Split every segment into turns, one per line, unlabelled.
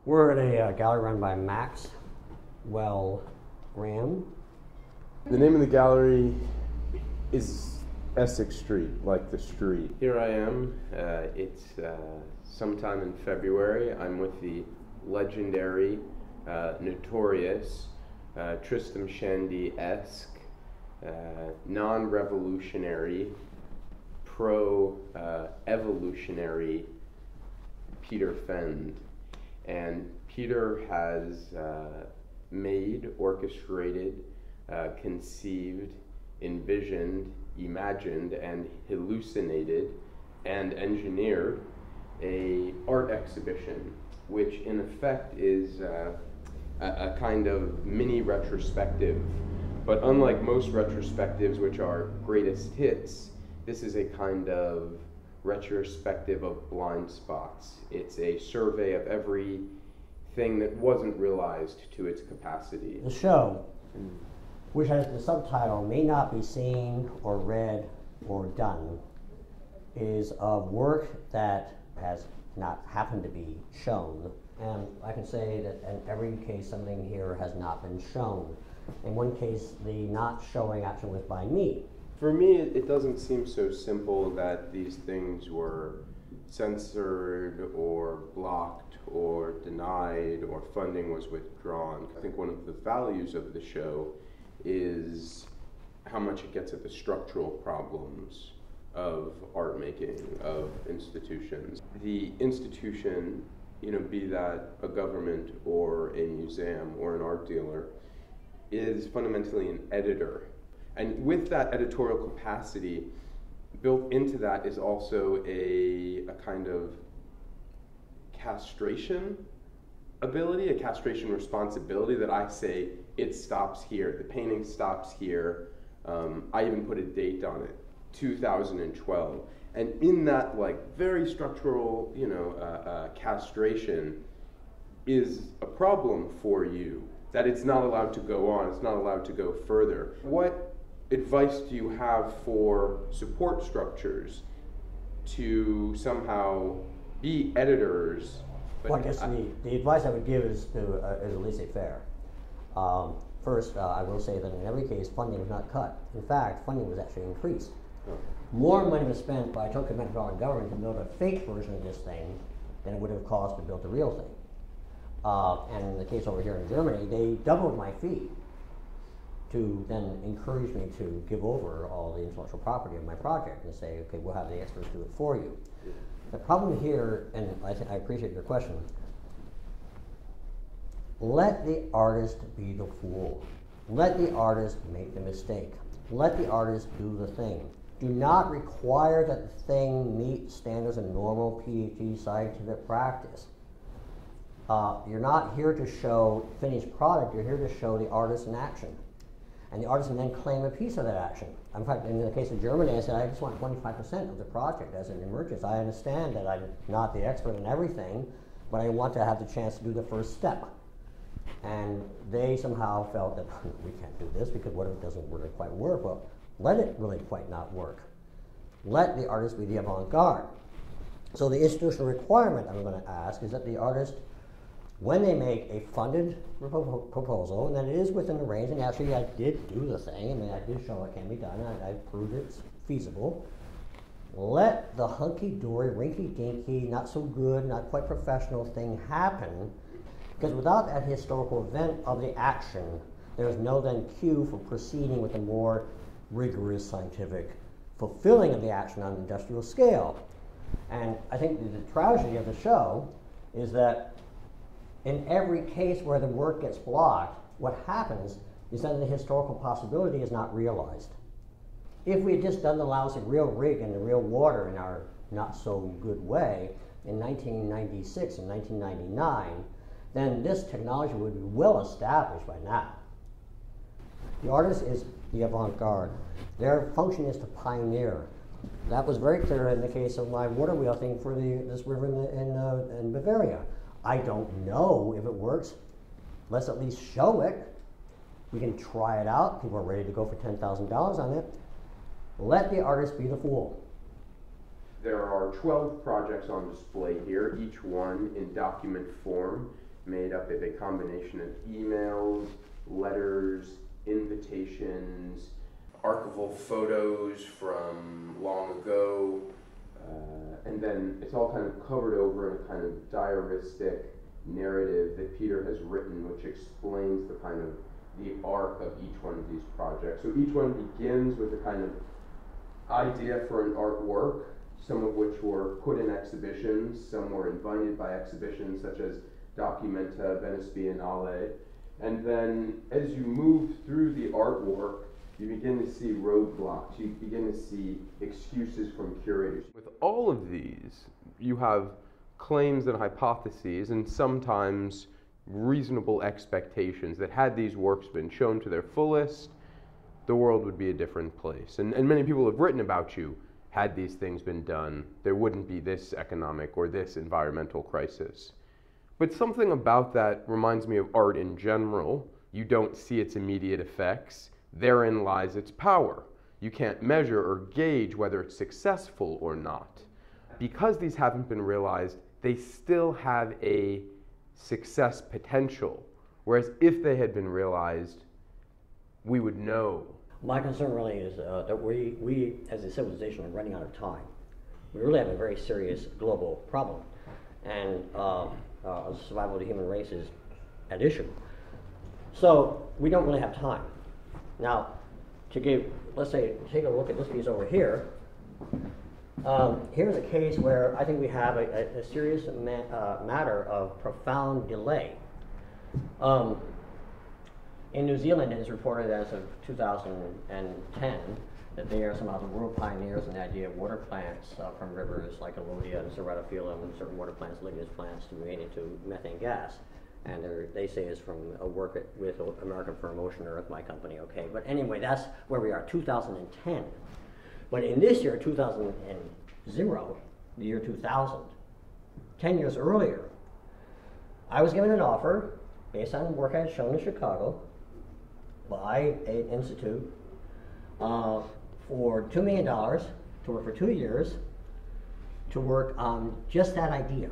We're at a gallery run by Max Graham.
The name of the gallery is Essex Street, like the street.
Here I am. It's sometime in February. I'm with the legendary, notorious, Tristram Shandy-esque, non-revolutionary, pro-evolutionary Peter Fend. And Peter has made, orchestrated, conceived, envisioned, imagined, and hallucinated and engineered a art exhibition, which in effect is a kind of mini retrospective. But unlike most retrospectives, which are greatest hits, this is a kind of retrospective of blind spots. It's a survey of everything that wasn't realized to its capacity.
The show, which has the subtitle "May Not Be Seen or Read or Done," is of work that has not happened to be shown. And I can say that in every case something here has not been shown. In one case, the not showing action was by me.
For me, it doesn't seem so simple that these things were censored or blocked or denied or funding was withdrawn. I think one of the values of the show is how much it gets at the structural problems of art making, of institutions. The institution, be that a government or a museum or an art dealer, is fundamentally an editor. And with that editorial capacity, built into that is also a kind of castration ability, a castration responsibility that I say it stops here. The painting stops here. I even put a date on it, 2012. And in that very structural, castration is a problem for you, that it's not allowed to go on, it's not allowed to go further. What advice do you have for support structures to somehow be editors?
Well, I guess the advice I would give is laissez-faire. First, I will say that in every case, funding was not cut. In fact, funding was actually increased.
Oh.
More money was spent by token metropolitan government to build a fake version of this thing than it would have cost to build the real thing. And in the case over here in Germany, they doubled my fee to then encourage me to give over all the intellectual property of my project and say, okay, we'll have the experts do it for you. Yeah. The problem here, and I appreciate your question, let the artist be the fool. Let the artist make the mistake. Let the artist do the thing. Do not require that the thing meet standards of normal PhD scientific practice. You're not here to show finished product, you're here to show the artist in action. And the artist can then claim a piece of that action. In fact, in the case of Germany, I said, I just want 25% of the project as it emerges. I understand that I'm not the expert in everything, but I want to have the chance to do the first step. And they somehow felt that we can't do this because what if it doesn't really quite work? Well, let it really quite not work. Let the artist be the avant-garde. So the institutional requirement I'm going to ask is that the artist, when they make a funded proposal, and that it is within the range, and actually I did do the thing, I mean I did show it can be done, and I proved it's feasible, let the hunky-dory, rinky-dinky, not so good, not quite professional thing happen, because without that historical event of the action, there's no then cue for proceeding with a more rigorous scientific fulfilling of the action on an industrial scale. And I think the tragedy of the show is that in every case where the work gets blocked, what happens is that the historical possibility is not realized. If we had just done the lousy real rig and the real water in our not so good way in 1996 and 1999, then this technology would be well established by now. The artist is the avant-garde. Their function is to pioneer. That was very clear in the case of my water wheel thing for this river in Bavaria. I don't know if it works. Let's at least show it. We can try it out. People are ready to go for $10,000 on it. Let the artist be the fool.
There are 12 projects on display here, each one in document form. made up of a combination of emails, letters, invitations, archival photos from long ago, and then it's all kind of covered over in a kind of diaristic narrative that Peter has written, which explains the kind of the arc of each one of these projects. So each one begins with a kind of idea for an artwork, some of which were put in exhibitions, some were invited by exhibitions such as Documenta, Venice Biennale, and then as you move through the artwork, you begin to see roadblocks, you begin to see excuses from curators. With all of these, you have claims and hypotheses, and sometimes reasonable expectations that had these works been shown to their fullest, the world would be a different place. And many people have written about you, had these things been done, there wouldn't be this economic or this environmental crisis. But something about that reminds me of art in general. You don't see its immediate effects. Therein lies its power. You can't measure or gauge whether it's successful or not. Because these haven't been realized, they still have a success potential. Whereas if they had been realized, we would know.
My concern really is that we as a civilization are running out of time. We really have a very serious global problem, and the survival of the human race is at issue. So we don't really have time. Now, to give, let's say, take a look at this piece over here. Here's a case where I think we have a serious matter of profound delay. In New Zealand, it is reported as of 2010 that they are somehow the world pioneers in the idea of water plants from rivers like Alodia and Ceratophyllum, and certain water plants, lignous plants, to be made into methane gas. And they say it's from a work with American firm Ocean Earth, my company, okay. But anyway, that's where we are, 2010. But in this year, 2000, the year 2000, 10 years earlier, I was given an offer based on work I had shown in Chicago by an institute for $2 million to work for 2 years to work on just that idea.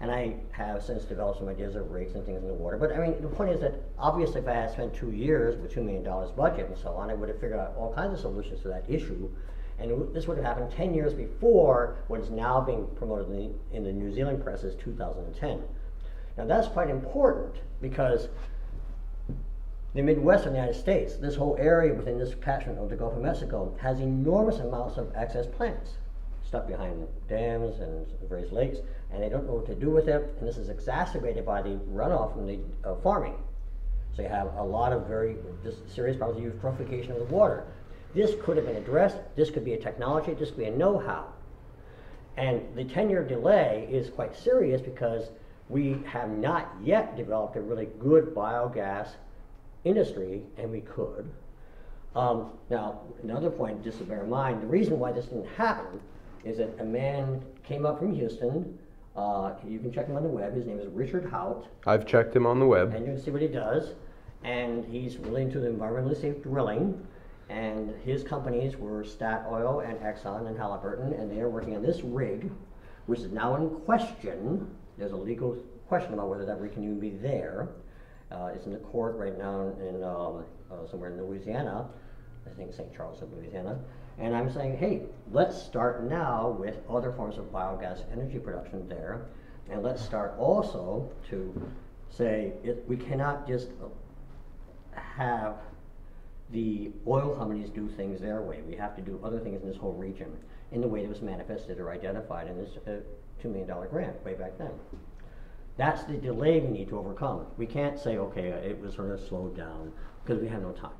And I have since developed some ideas of rigs and things in the water. But I mean, the point is that obviously if I had spent 2 years with $2 million budget and so on, I would have figured out all kinds of solutions to that issue. And this would have happened 10 years before what is now being promoted in the New Zealand press as 2010. Now that's quite important because the Midwestern United States, this whole area within this catchment of the Gulf of Mexico, has enormous amounts of excess plants stuck behind dams and various lakes, and they don't know what to do with it, and this is exacerbated by the runoff from the farming. So you have a lot of very serious problems of eutrophication of the water. This could have been addressed. This could be a technology. This could be a know-how. And the 10-year delay is quite serious because we have not yet developed a really good biogas industry, and we could. Now, another point just to bear in mind, the reason why this didn't happen is that a man came up from Houston. You can check him on the web. His name is Richard Hout.
I've checked him on the web.
And you can see what he does. And he's really into the environmentally safe drilling. And his companies were Statoil and Exxon and Halliburton, and they are working on this rig, which is now in question. There's a legal question about whether that rig can even be there. It's in the court right now in somewhere in Louisiana, I think St. Charles of Louisiana. And I'm saying, hey, let's start now with other forms of biogas energy production there. And let's start also to say we cannot just have the oil companies do things their way. We have to do other things in this whole region in the way that was manifested or identified in this $2 million grant way back then. That's the delay we need to overcome. We can't say, okay, it was sort of slowed down because we have no time.